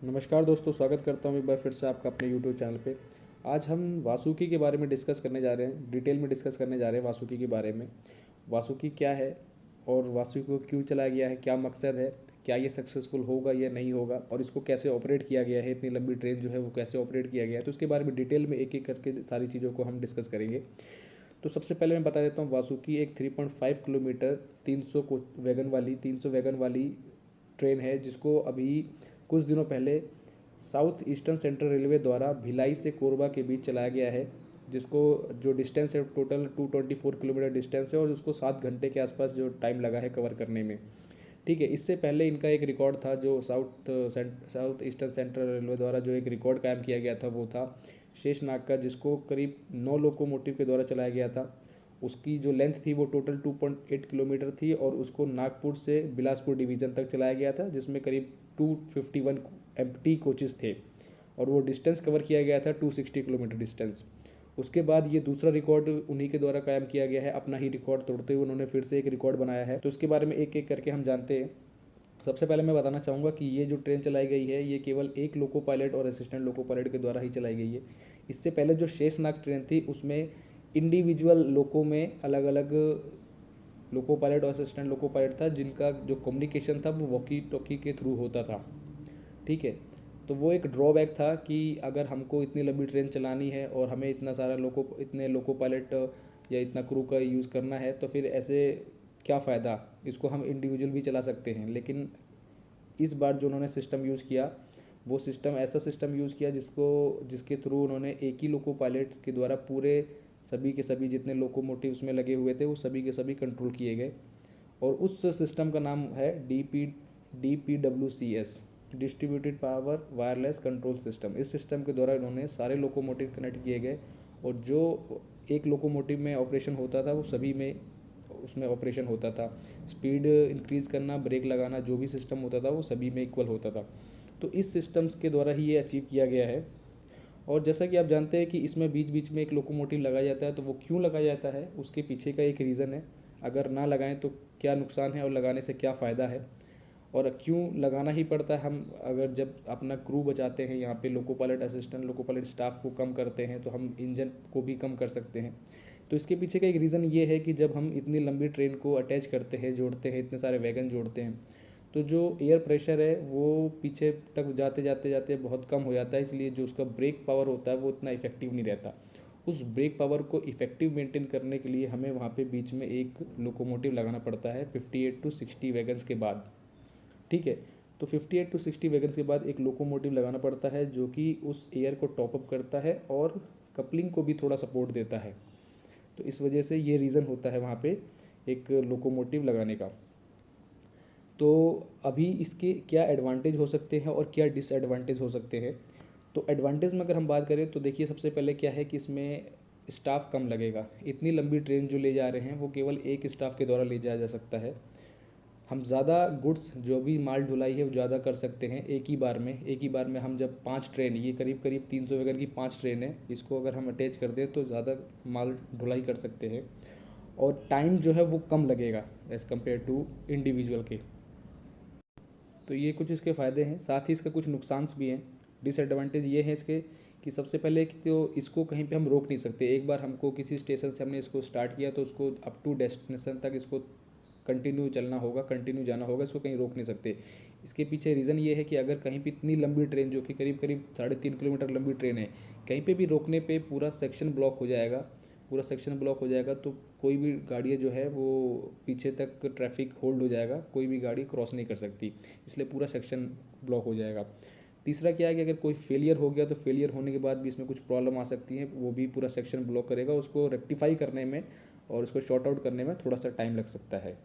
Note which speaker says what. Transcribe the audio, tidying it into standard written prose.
Speaker 1: नमस्कार दोस्तों, स्वागत करता हूँ एक बार फिर से आपका अपने यूट्यूब चैनल पे। आज हम वासुकी के बारे में डिस्कस करने जा रहे हैं, डिटेल में डिस्कस करने जा रहे हैं वासुकी के बारे में। वासुकी क्या है और वासुकी को क्यों चलाया गया है, क्या मकसद है, क्या ये सक्सेसफुल होगा या नहीं होगा, और इसको कैसे ऑपरेट किया गया है, इतनी लंबी ट्रेन जो है वो कैसे ऑपरेट किया गया है, तो उसके बारे में डिटेल में एक एक करके सारी चीज़ों को हम डिस्कस करेंगे। तो सबसे पहले मैं बता देता हूँ, वासुकी एक 3.5 किलोमीटर 300 को वैगन वाली 300 वैगन वाली ट्रेन है, जिसको अभी कुछ दिनों पहले साउथ ईस्टर्न सेंट्रल रेलवे द्वारा भिलाई से कोरबा के बीच चलाया गया है। जिसको जो डिस्टेंस है टोटल 224 किलोमीटर डिस्टेंस है, और उसको 7 घंटे के आसपास जो टाइम लगा है कवर करने में। ठीक है, इससे पहले इनका एक रिकॉर्ड था जो साउथ ईस्टर्न सेंट्रल रेलवे द्वारा जो एक रिकॉर्ड कायम किया गया था, वो था शेषनाग का, जिसको करीब 9 लोकोमोटिव के द्वारा चलाया गया था। उसकी जो लेंथ थी वो टोटल 2.8 किलोमीटर थी, और उसको नागपुर से बिलासपुर डिवीज़न तक चलाया गया था, जिसमें करीब 251 एम्प्टी कोचेस थे, और वो डिस्टेंस कवर किया गया था 260 किलोमीटर डिस्टेंस। उसके बाद ये दूसरा रिकॉर्ड उन्हीं के द्वारा कायम किया गया है, अपना ही रिकॉर्ड तोड़ते हुए उन्होंने फिर से एक रिकॉर्ड बनाया है। तो उसके बारे में एक एक करके हम जानते हैं। सबसे पहले मैं बताना चाहूँगा कि ये जो ट्रेन चलाई गई है ये केवल एक लोको पायलट और असिस्टेंट लोको पायलट के द्वारा ही चलाई गई है। इससे पहले जो शेषनाग ट्रेन थी उसमें इंडिविजुअल लोको में अलग अलग लोको पायलट और असिस्टेंट लोको पायलट था, जिनका जो कम्युनिकेशन था वो वॉकी टॉकी के थ्रू होता था। ठीक है, तो वो एक ड्रॉबैक था कि अगर हमको इतनी लंबी ट्रेन चलानी है और हमें इतने लोको पायलट या इतना क्रू का यूज़ करना है, तो फिर ऐसे क्या फ़ायदा। इसको हम इंडिविजुअल भी चला सकते हैं, लेकिन इस बार जो उन्होंने सिस्टम यूज़ किया, वो सिस्टम ऐसा सिस्टम यूज़ किया जिसके थ्रू उन्होंने एक ही लोको पायलट के द्वारा पूरे सभी के सभी जितने लोकोमोटिव उसमें लगे हुए थे वो सभी के सभी कंट्रोल किए गए। और उस सिस्टम का नाम है DPWCS, distributed power wireless control system. इस सिस्टम के द्वारा इन्होंने सारे लोकोमोटिव कनेक्ट किए गए, और जो एक लोकोमोटिव में ऑपरेशन होता था वो सभी में उसमें ऑपरेशन होता था। स्पीड इंक्रीज़ करना, ब्रेक लगाना, जो भी सिस्टम होता था वो सभी में इक्वल होता था। तो इस सिस्टम्स के द्वारा ही ये अचीव किया गया है। और जैसा कि आप जानते हैं कि इसमें बीच बीच में एक लोकोमोटिव लगाया जाता है, तो वो क्यों लगाया जाता है उसके पीछे का एक रीज़न है। अगर ना लगाएं तो क्या नुकसान है और लगाने से क्या फ़ायदा है, और क्यों लगाना ही पड़ता है। हम अगर जब अपना क्रू बचाते हैं, यहाँ पे loco pilot assistant loco pilot staff को कम करते हैं, तो हम इंजन को भी कम कर सकते हैं। तो इसके पीछे का एक रीज़न ये है कि जब हम इतनी लंबी ट्रेन को अटैच करते हैं, जोड़ते हैं, इतने सारे वैगन जोड़ते हैं, तो जो एयर प्रेशर है वो पीछे तक जाते जाते जाते बहुत कम हो जाता है, इसलिए जो उसका ब्रेक पावर होता है वो इतना इफेक्टिव नहीं रहता। उस ब्रेक पावर को इफेक्टिव मेंटेन करने के लिए हमें वहाँ पे बीच में एक लोकोमोटिव लगाना पड़ता है 58 to 60 वैगन्स के बाद। ठीक है, तो 58 to 60 वैगन्स के बाद एक लोकोमोटिव लगाना पड़ता है जो कि उस एयर को टॉपअप करता है और कपलिंग को भी थोड़ा सपोर्ट देता है। तो इस वजह से ये रीज़न होता है वहाँ पे एक लोकोमोटिव लगाने का। तो अभी इसके क्या एडवांटेज हो सकते हैं और क्या डिसएडवांटेज हो सकते हैं। तो एडवांटेज में अगर हम बात करें तो देखिए, सबसे पहले क्या है कि इसमें स्टाफ कम लगेगा। इतनी लंबी ट्रेन जो ले जा रहे हैं वो केवल एक स्टाफ के द्वारा ले जाया जा सकता है। हम ज़्यादा गुड्स जो भी माल ढुलाई है वो ज़्यादा कर सकते हैं एक ही बार में हम जब 5 ट्रेन, ये करीब करीब 300 वगैरह की 5 ट्रेन है, इसको अगर हम अटैच कर दें तो ज़्यादा माल ढुलाई कर सकते हैं, और टाइम जो है वो कम लगेगा एज़ कम्पेयर टू इंडिविजुअल के। तो ये कुछ इसके फ़ायदे हैं, साथ ही इसका कुछ नुकसान भी हैं। डिसएडवांटेज ये है इसके कि सबसे पहले कि तो इसको कहीं पे हम रोक नहीं सकते। एक बार हमको किसी स्टेशन से हमने इसको स्टार्ट किया तो उसको अप टू डेस्टिनेशन तक इसको कंटिन्यू चलना होगा, कंटिन्यू जाना होगा, इसको कहीं रोक नहीं सकते। इसके पीछे रीज़न ये है कि अगर कहीं पे इतनी लंबी ट्रेन जो कि करीब करीब 3.5 किलोमीटर लंबी ट्रेन है, कहीं पे भी रोकने पे पूरा सेक्शन ब्लॉक हो जाएगा। पूरा सेक्शन ब्लॉक हो जाएगा तो कोई भी गाड़ियाँ जो है वो पीछे तक ट्रैफिक होल्ड हो जाएगा, कोई भी गाड़ी क्रॉस नहीं कर सकती, इसलिए पूरा सेक्शन ब्लॉक हो जाएगा। तीसरा क्या है कि अगर कोई फेलियर हो गया तो फेलियर होने के बाद भी इसमें कुछ प्रॉब्लम आ सकती है, वो भी पूरा सेक्शन ब्लॉक करेगा, उसको रेक्टिफाई करने में और उसको शॉर्ट आउट करने में थोड़ा सा टाइम लग सकता है।